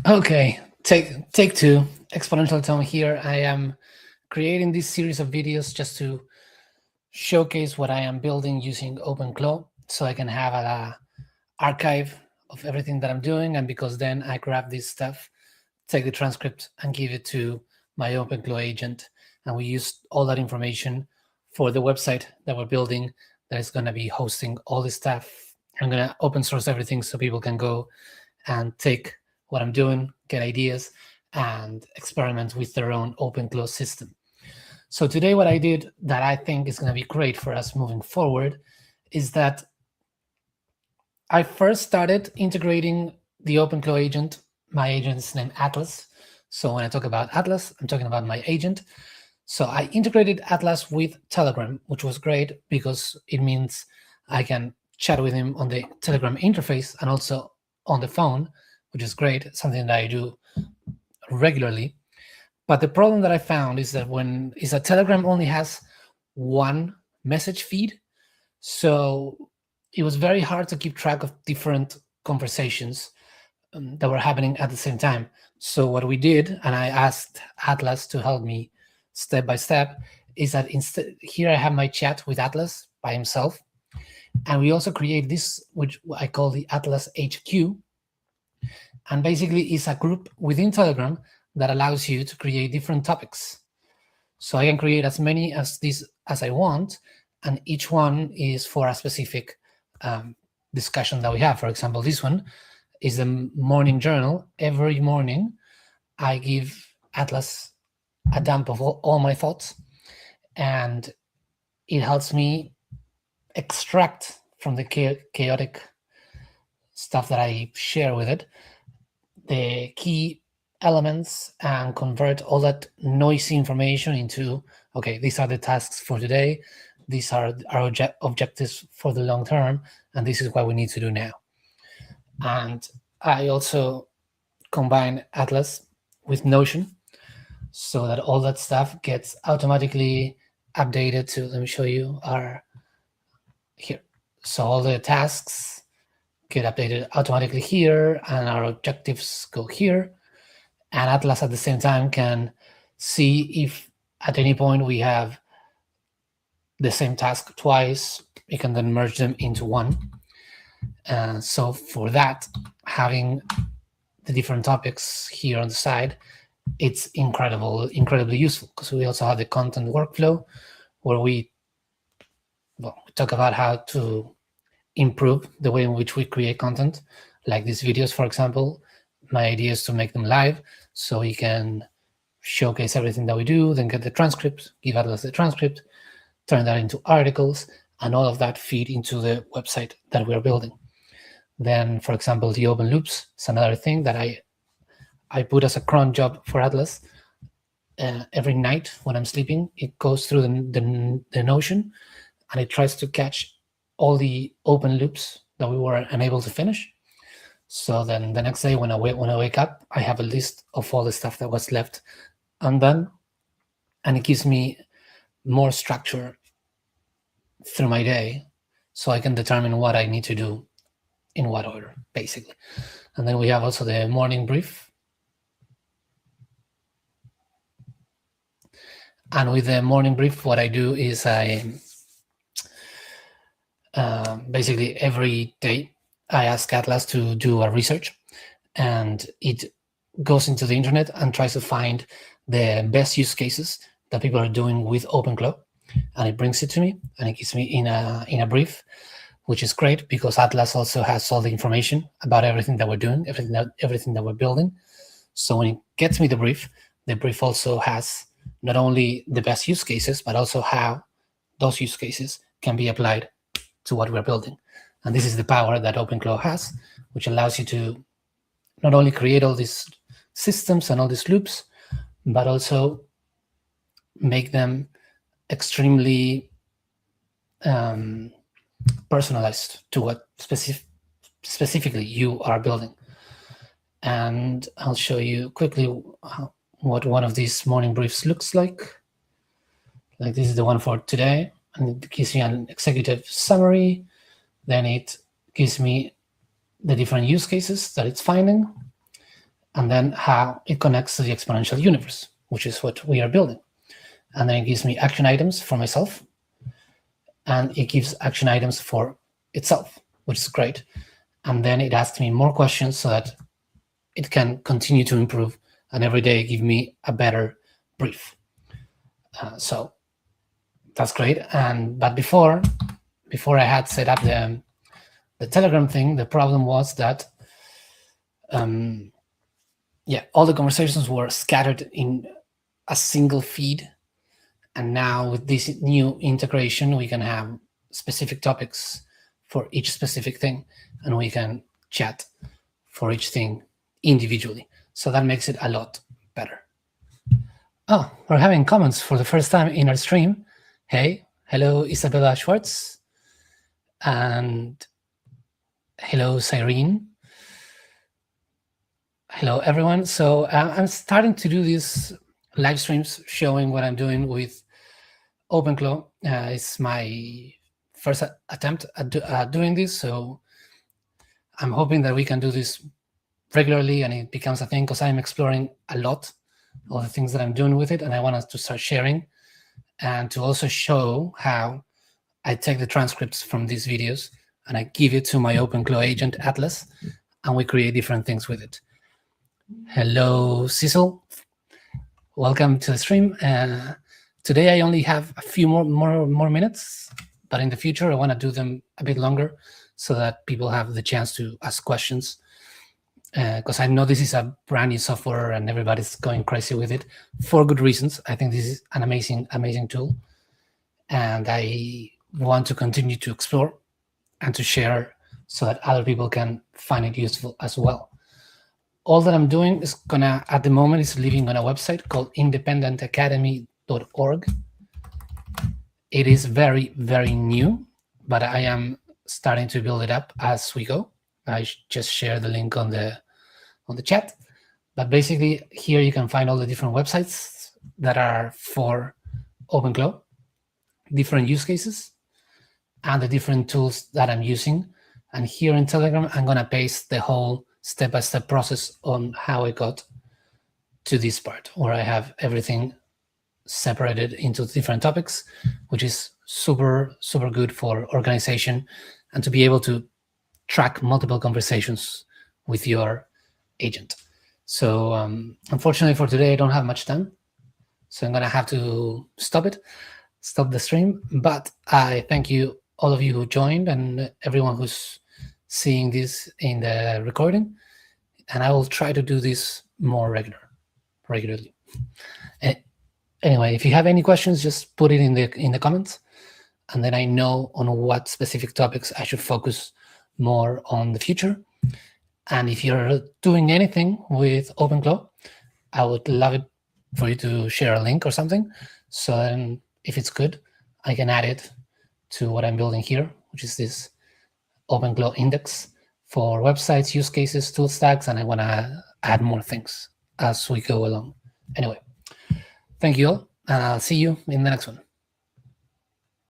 Okay, take two. Exponential Tom here. I am creating this series of videos just to showcase what I am building using OpenClaw, so I can have a archive of everything that I'm doing. And because then I grab this stuff, take the transcript, and give it to my OpenClaw agent, and we use all that information for the website that we're building. That is going to be hosting all this stuff. I'm going to open source everything so people can go and take what I'm doing, get ideas, and experiment with their own OpenClaw system. So today what I did that I think is going to be great for us moving forward is that I first started integrating the OpenClaw agent. My agent is named Atlas. So when I talk about Atlas, I'm talking about my agent. So I integrated Atlas with Telegram, which was great because it means I can chat with him on the Telegram interface and also on the phone, which is great, something that I do regularly. But the problem that I found is that Telegram only has one message feed. So it was very hard to keep track of different conversations that were happening at the same time. So what we did, and I asked Atlas to help me step by step, is that instead here I have my chat with Atlas by himself, and we also create this, which I call the Atlas HQ, and basically it's a group within Telegram that allows you to create different topics. So I can create as many as I want, and each one is for a specific discussion that we have. For example, this one is the morning journal. Every morning, I give Atlas a dump of all my thoughts, and it helps me extract from the chaotic stuff that I share with it the key elements and convert all that noisy information into, okay, these are the tasks for today, these are our objectives for the long term, and this is what we need to do now. And I also combine Atlas with Notion so that all that stuff gets automatically updated to, let me show you, here. So all the tasks get updated automatically here, and our objectives go here. And Atlas at the same time can see if at any point we have the same task twice, we can then merge them into one. So for that, having the different topics here on the side, it's incredibly useful, because we also have the content workflow where we talk about how to improve the way in which we create content, like these videos, for example. My idea is to make them live so we can showcase everything that we do, then get the transcript, give Atlas the transcript, turn that into articles, and all of that feed into the website that we're building. Then, for example, the open loops is another thing that I put as a cron job for Atlas. Every night when I'm sleeping, it goes through the Notion, and it tries to catch all the open loops that we were unable to finish. So then the next day when I wake up, I have a list of all the stuff that was left undone, and it gives me more structure through my day, so I can determine what I need to do in what order, basically. And then we have also the morning brief. And with the morning brief, what I do is I basically every day I ask Atlas to do a research, and it goes into the internet and tries to find the best use cases that people are doing with OpenClaw, and it brings it to me, and it gives me in a brief, which is great because Atlas also has all the information about everything that we're doing, everything that we're building. So when it gets me the brief also has not only the best use cases, but also how those use cases can be applied to what we're building. And this is the power that OpenClaw has, which allows you to not only create all these systems and all these loops, but also make them extremely personalized to what specifically you are building. And I'll show you quickly what one of these morning briefs looks like. Like this is the one for today, and it gives me an executive summary. Then it gives me the different use cases that it's finding. and then how it connects to the exponential universe, which is what we are building. And then it gives me action items for myself, and it gives action items for itself, which is great. And then it asks me more questions so that it can continue to improve and every day give me a better brief. So that's great. But before I had set up the Telegram thing, the problem was that all the conversations were scattered in a single feed. And now with this new integration, we can have specific topics for each specific thing, and we can chat for each thing individually. So that makes it a lot better. Oh, we're having comments for the first time in our stream. Hey, hello, Isabella Schwartz. And hello, Cyrene. Hello, everyone. So I'm starting to do these live streams showing what I'm doing with OpenClaw. It's my first attempt at doing this, so I'm hoping that we can do this regularly and it becomes a thing, because I'm exploring a lot of the things that I'm doing with it, and I want us to start sharing and to also show how I take the transcripts from these videos and I give it to my OpenClaw agent Atlas, and we create different things with it. Hello, Cecil. Welcome to the stream. Today I only have a few more minutes, but in the future I want to do them a bit longer so that people have the chance to ask questions. Because I know this is a brand new software and everybody's going crazy with it for good reasons. I think this is an amazing tool, and I want to continue to explore and to share so that other people can find it useful as well. All that I'm doing is at the moment, is living on a website called independentacademy.org. It is very, very new, but I am starting to build it up as we go. I just share the link on the chat. But basically, here you can find all the different websites that are for OpenClaw, different use cases, and the different tools that I'm using. And here in Telegram, I'm going to paste the whole step-by-step process on how I got to this part, where I have everything separated into different topics, which is super, super good for organization and to be able to track multiple conversations with your agent. So unfortunately for today, I don't have much time. So I'm going to have to stop the stream. But I thank you, all of you who joined, and everyone who's seeing this in the recording. And I will try to do this more regularly. Anyway, if you have any questions, just put it in the comments, and then I know on what specific topics I should focus more on the future. And if you're doing anything with OpenClaw, I would love it for you to share a link or something. So then if it's good, I can add it to what I'm building here, which is this OpenClaw index for websites, use cases, tool stacks, and I want to add more things as we go along. Anyway, thank you all, and I'll see you in the next one.